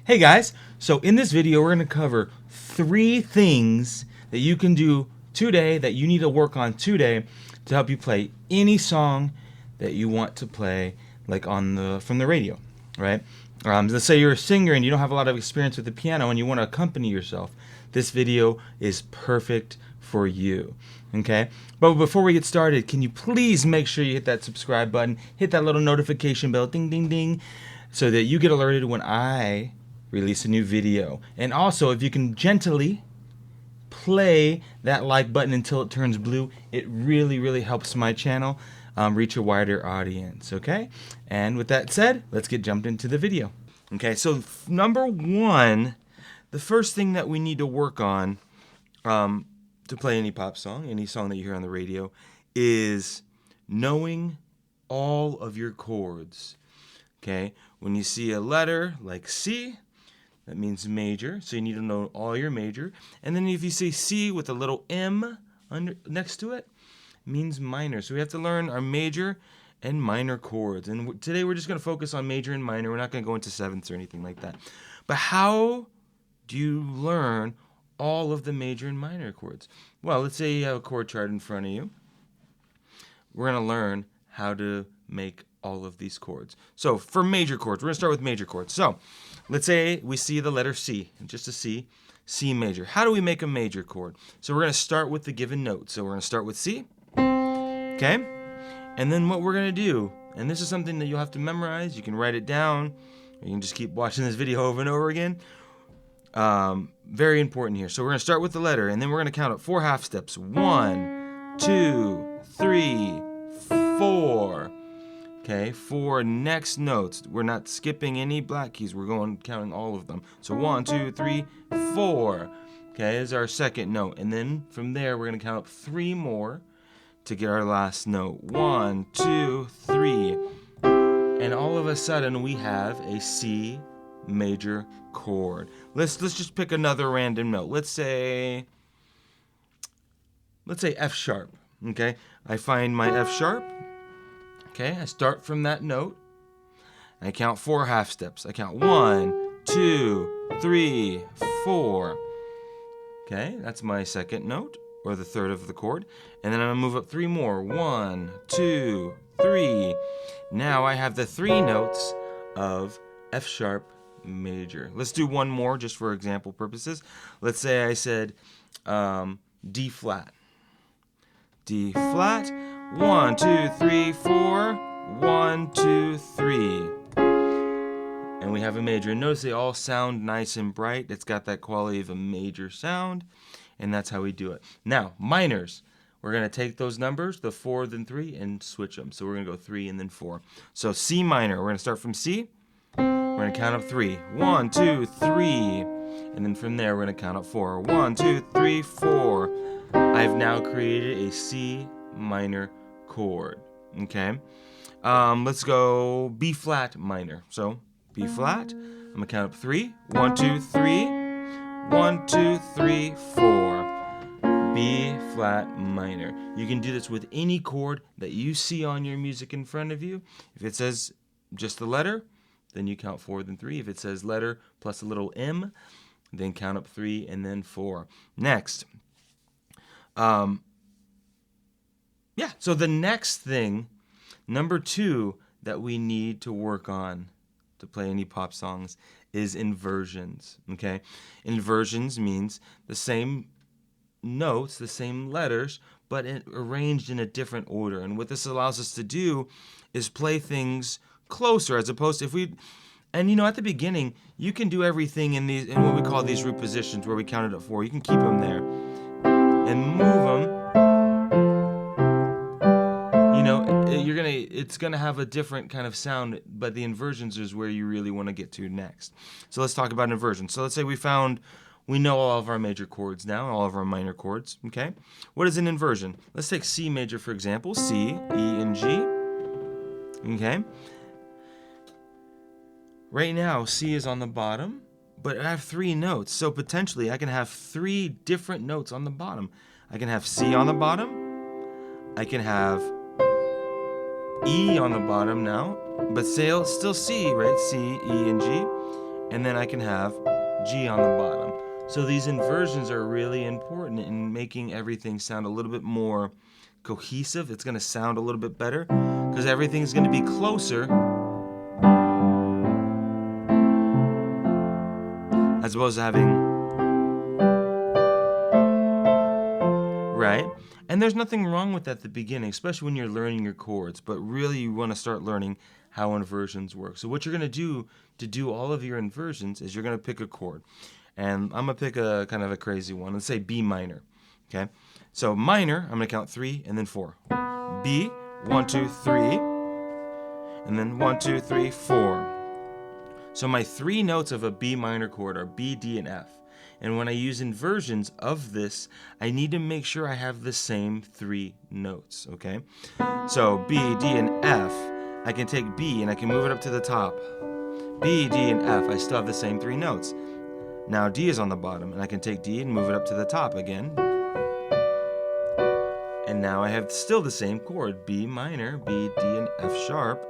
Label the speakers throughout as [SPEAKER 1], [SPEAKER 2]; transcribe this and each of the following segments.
[SPEAKER 1] Hey guys, so in this video we're going to cover 3 things that you can do today, that you need to work on today to help you play any song that you want to play, like from the radio, right? Let's say you're a singer and you don't have a lot of experience with the piano and you want to accompany yourself. This video is perfect for you, okay? But before we get started, can you please make sure you hit that subscribe button, hit that little notification bell, ding ding ding, so that you get alerted when I release a new video. And also, if you can gently play that like button until it turns blue, it really helps my channel reach a wider audience, okay? And with that said, let's get jumped into the video. Okay, so number 1, the first thing that we need to work on to play any pop song, any song that you hear on the radio, is knowing all of your chords. Okay, when you see a letter like C, that means major, so you need to know all your major. And then if you see C with a little M next to it, it means minor. So we have to learn our major and minor chords. And today we're just going to focus on major and minor. We're not going to go into sevenths or anything like that. But how do you learn all of the major and minor chords? Well, let's say you have a chord chart in front of you. We're going to learn how to make all of these chords. So for major chords, we're going to start with major chords. So let's say we see the letter C, just a C, C major. How do we make a major chord? So we're going to start with the given note. So we're going to start with C, okay? And then what we're going to do, and this is something that you'll have to memorize, you can write it down, or you can just keep watching this video over and over again. Very important here. So we're going to start with the letter, and then we're going to count up 4 half steps. 1, 2, 3, 4. Okay, 4 next notes. We're not skipping any black keys. We're counting all of them. So 1, 2, 3, 4. Okay, is our second note. And then from there, we're going to count up 3 more to get our last note. 1, 2, 3. And all of a sudden, we have a C major chord. Let's just pick another random note. Let's say F sharp. Okay, I find my F sharp. Okay, I start from that note. I count 4 half steps. I count 1, 2, 3, 4. Okay, that's my second note, or the third of the chord. And then I'm gonna move up 3 more. 1, 2, 3. Now I have the 3 notes of F sharp major. Let's do one more just for example purposes. Let's say I said D flat. D flat. 1, 2, 3, 4. 1, 2, 3. And we have a major. And notice they all sound nice and bright. It's got that quality of a major sound. And that's how we do it. Now, minors. We're going to take those numbers, the 4, then 3, and switch them. So we're going to go 3 and then 4. So C minor. We're going to start from C. We're going to count up 3. 1, 2, 3. And then from there, we're going to count up 4. 1, 2, 3, 4. I've now created a C minor chord. Okay, let's go B flat minor. So B flat, I'm gonna count up 3. 1, 2, 3. 1, 2, 3, 4. B flat minor. You can do this with any chord that you see on your music in front of you. If it says just the letter, then you count 4, then 3. If it says letter plus a little M, then count up 3 and then 4. Next, yeah, so the next thing, number 2, that we need to work on to play any pop songs is inversions, okay? Inversions means the same notes, the same letters, but arranged in a different order. And what this allows us to do is play things closer, as opposed to and you know, at the beginning, you can do everything in what we call these root positions, where we counted up 4. You can keep them there and move them. You know, it's gonna have a different kind of sound, but the inversions is where you really want to get to next. So let's talk about inversions. So let's say we know all of our major chords now, all of our minor chords, okay? What is an inversion? Let's take C major, for example. C, E, and G, okay? Right now, C is on the bottom, but I have 3 notes, so potentially I can have 3 different notes on the bottom. I can have C on the bottom, I can have E on the bottom now, but still C, right? C, E, and G. and then I can have G on the bottom. So these inversions are really important in making everything sound a little bit more cohesive. It's going to sound a little bit better because everything's going to be closer as opposed to having, right? And there's nothing wrong with that at the beginning, especially when you're learning your chords, but really you want to start learning how inversions work. So what you're going to do all of your inversions is you're going to pick a chord. And I'm going to pick a kind of a crazy one. Let's say B minor. Okay? So minor, I'm going to count 3 and then 4. B, 1, 2, 3. And then 1, 2, 3, 4. So my 3 notes of a B minor chord are B, D, and F. And when I use inversions of this, I need to make sure I have the same 3 notes, okay? So B, D, and F, I can take B and I can move it up to the top. B, D, and F, I still have the same 3 notes. Now D is on the bottom, and I can take D and move it up to the top again. And now I have still the same chord, B minor, B, D, and F sharp.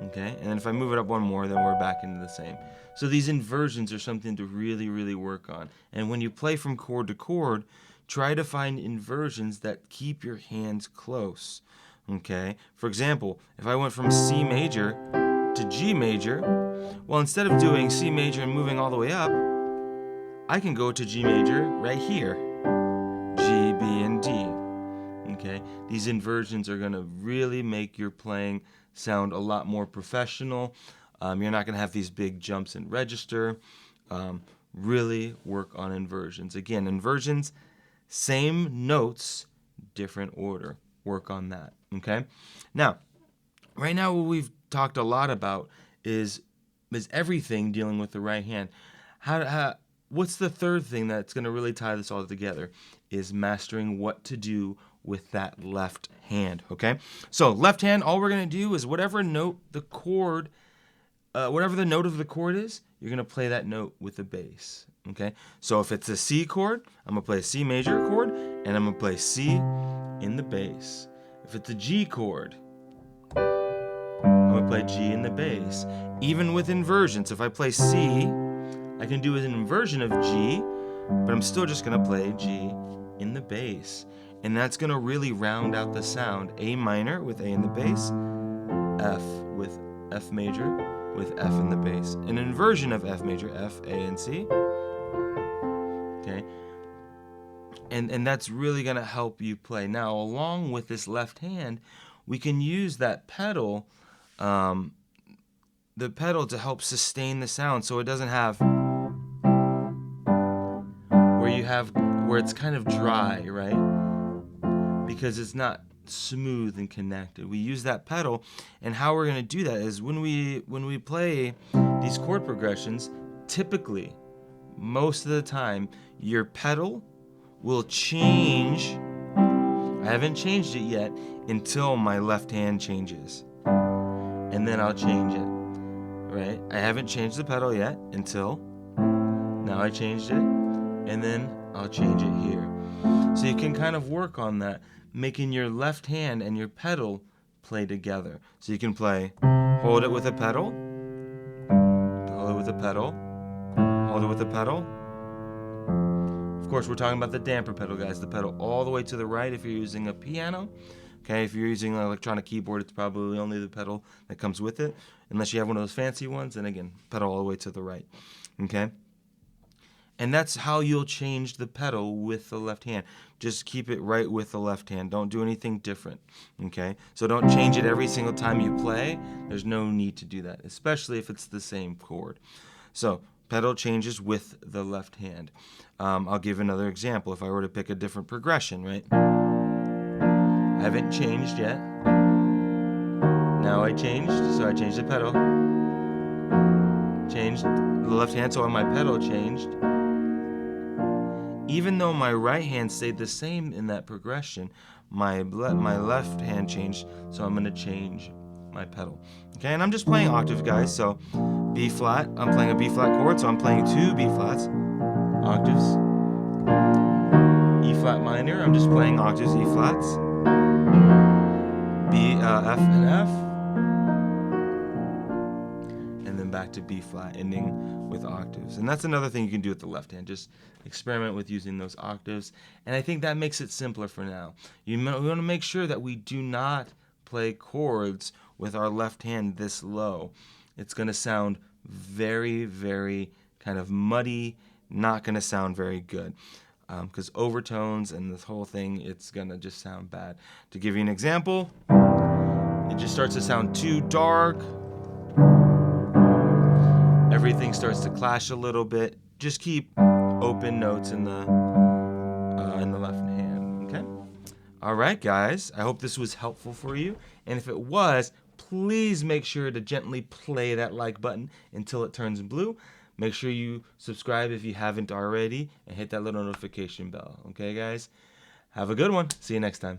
[SPEAKER 1] Okay, and then if I move it up one more, then we're back into the same. So these inversions are something to really, really work on. And when you play from chord to chord, try to find inversions that keep your hands close. Okay, for example, if I went from C major to G major, well, instead of doing C major and moving all the way up, I can go to G major right here. G, B, and D. Okay, these inversions are going to really make your playing sound a lot more professional. You're not going to have these big jumps in register. Really work on inversions. Again, inversions, same notes, different order. Work on that. Okay. Now, right now, what we've talked a lot about is everything dealing with the right hand. What's the third thing that's going to really tie this all together is mastering what to do with that left hand, okay? So left hand, all we're going to do is whatever note the chord, whatever the note of the chord is, you're going to play that note with the bass, okay? So if it's a C chord, I'm going to play a C major chord, and I'm going to play C in the bass. If it's a G chord, I'm going to play G in the bass. Even with inversions, if I play C, I can do an inversion of G, but I'm still just going to play G in the bass. And that's going to really round out the sound. A minor with A in the bass, F with F major with F in the bass. An inversion of F major, F, A, and C. Okay? And that's really going to help you play. Now, along with this left hand, we can use that pedal, the pedal to help sustain the sound so it doesn't have where it's kind of dry, right? Because it's not smooth and connected. We use that pedal, and how we're going to do that is when we play these chord progressions, typically, most of the time, your pedal will change. I haven't changed it yet until my left hand changes. And then I'll change it, right? I haven't changed the pedal yet until now I changed it, and then I'll change it here. So you can kind of work on that, making your left hand and your pedal play together. So you can play, hold it with a pedal, hold it with a pedal, hold it with a pedal. Of course, we're talking about the damper pedal, guys. The pedal all the way to the right if you're using a piano. Okay, if you're using an electronic keyboard, it's probably only the pedal that comes with it. Unless you have one of those fancy ones, and again, pedal all the way to the right. Okay? And that's how you'll change the pedal with the left hand. Just keep it right with the left hand. Don't do anything different. Okay? So don't change it every single time you play. There's no need to do that, especially if it's the same chord. So, pedal changes with the left hand. I'll give another example. If I were to pick a different progression, right? I haven't changed yet. Now I changed, so I changed the pedal. Changed the left hand, so my pedal changed. Even though my right hand stayed the same in that progression, my left hand changed, so I'm going to change my pedal. Okay, and I'm just playing octaves, guys, so B flat, I'm playing a B flat chord, so I'm playing 2 B flats, octaves. E flat minor, I'm just playing octaves, E flats. F and F. And then back to B flat, ending with octaves. And that's another thing you can do with the left hand. Just experiment with using those octaves. And I think that makes it simpler for now. We want to make sure that we do not play chords with our left hand this low. It's going to sound very, very kind of muddy, not going to sound very good. Because overtones and this whole thing, it's going to just sound bad. To give you an example, it just starts to sound too dark. Everything starts to clash a little bit. Just keep open notes in the left hand, okay? All right, guys. I hope this was helpful for you. And if it was, please make sure to gently play that like button until it turns blue. Make sure you subscribe if you haven't already and hit that little notification bell. Okay, guys? Have a good one. See you next time.